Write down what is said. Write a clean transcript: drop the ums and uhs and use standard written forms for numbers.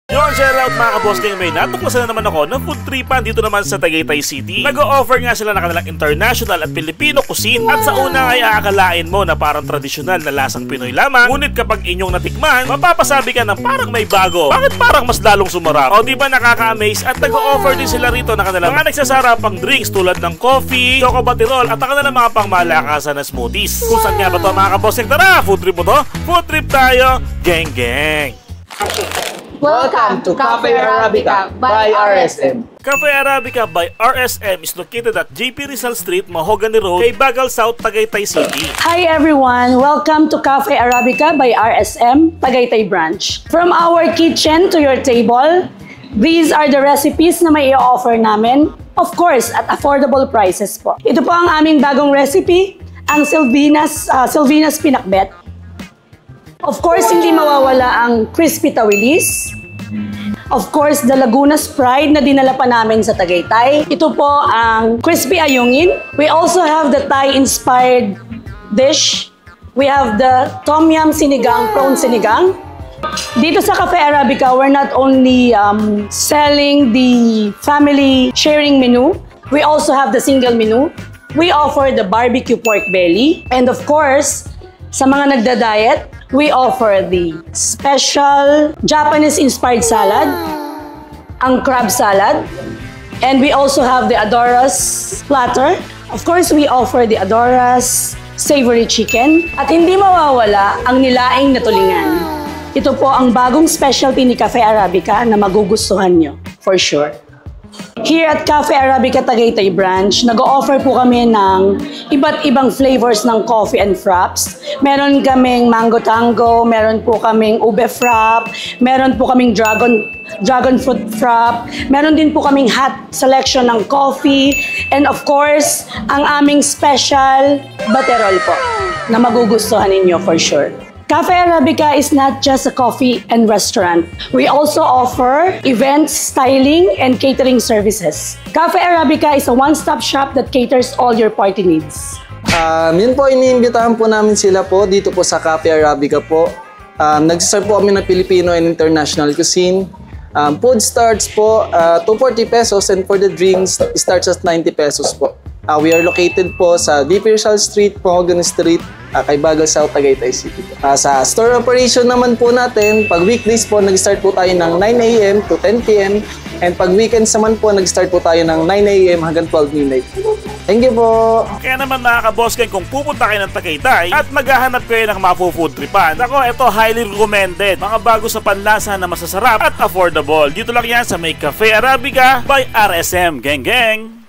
Yon, shoutout mga kabossing, may natuklasan na naman ako ng food tripan dito naman sa Tagaytay City. Nag-o-offer nga sila ng kanilang international at Filipino cuisine. At sa una ay aakalain mo na parang tradisyonal na lasang Pinoy lamang. Ngunit kapag inyong natikman, mapapasabi ka ng parang may bago. Bakit parang mas lalong sumarap? O di ba nakaka-amaze? At nag-o-offer din sila rito ng kanilang mga nagsasarapang drinks tulad ng coffee, choco batirol at ang kanilang mga pangmalakasan na smoothies. Kung saan nga ba ito mga kabossing? Tara, food trip mo to? Food trip tayo, gang gang! Welcome to Cafe Arabica by RSM. Cafe Arabica by RSM is located at JP Rizal Street, Mahogany Road, kay Bagal South, Tagaytay City. Hi everyone! Welcome to Cafe Arabica by RSM, Tagaytay Branch. From our kitchen to your table, these are the recipes na may i-offer namin. Of course, at affordable prices po. Ito po ang aming bagong recipe, ang Sylvina's Pinakbet. Of course, hindi mawawala ang crispy tawilis. Of course, the Laguna's Pride na dinala pa namin sa Tagaytay. Ito po ang crispy ayungin. We also have the Thai-inspired dish. We have the Tom Yum Sinigang, prawn sinigang. Dito sa Cafe Arabica, we're not only selling the family sharing menu. We also have the single menu. We offer the barbecue pork belly. And of course, sa mga nagda-diet, we offer the special Japanese-inspired salad, ang crab salad, and we also have the Adora's platter. Of course, we offer the Adora's savory chicken. At hindi mawawala ang nilaing na tulingan. Ito po ang bagong specialty ni Cafe Arabica na magugustuhan nyo, for sure. Here at Cafe Arabica Tagaytay Branch, nag-o-offer po kami ng iba't ibang flavors ng coffee and fraps. Meron kaming mango tango, meron po kaming ube frap, meron po kaming dragon fruit frap, meron din po kaming hot selection ng coffee, and of course, ang aming special baterol po na magugustuhan ninyo for sure. Cafe Arabica is not just a coffee and restaurant. We also offer events, styling, and catering services. Cafe Arabica is a one-stop shop that caters all your party needs. Yun po, iniimbitahan po namin sila po dito po sa Cafe Arabica po. Nagsiserve po kami ng Filipino and international cuisine. Food starts po 240 pesos and for the drinks starts at 90 pesos po. We are located po sa JP Rizal Street, Mahogany Street, kay Bagal South, Tagaytay City. Sa store operation naman po natin, pag weekdays po, nag-start po tayo ng 9 AM to 10 PM. And pag weekends naman po, nag-start po tayo ng 9 AM hanggang 12 midnight. Thank you po! Kaya naman mga kabossing, kung pupunta kayo ng Tagaytay at maghahanap kayo ng mapo-food tripan, ako, ito highly recommended. Mga bago sa panlasa na masasarap at affordable. Dito lang yan sa may Cafe Arabica by RSM. Gang gang!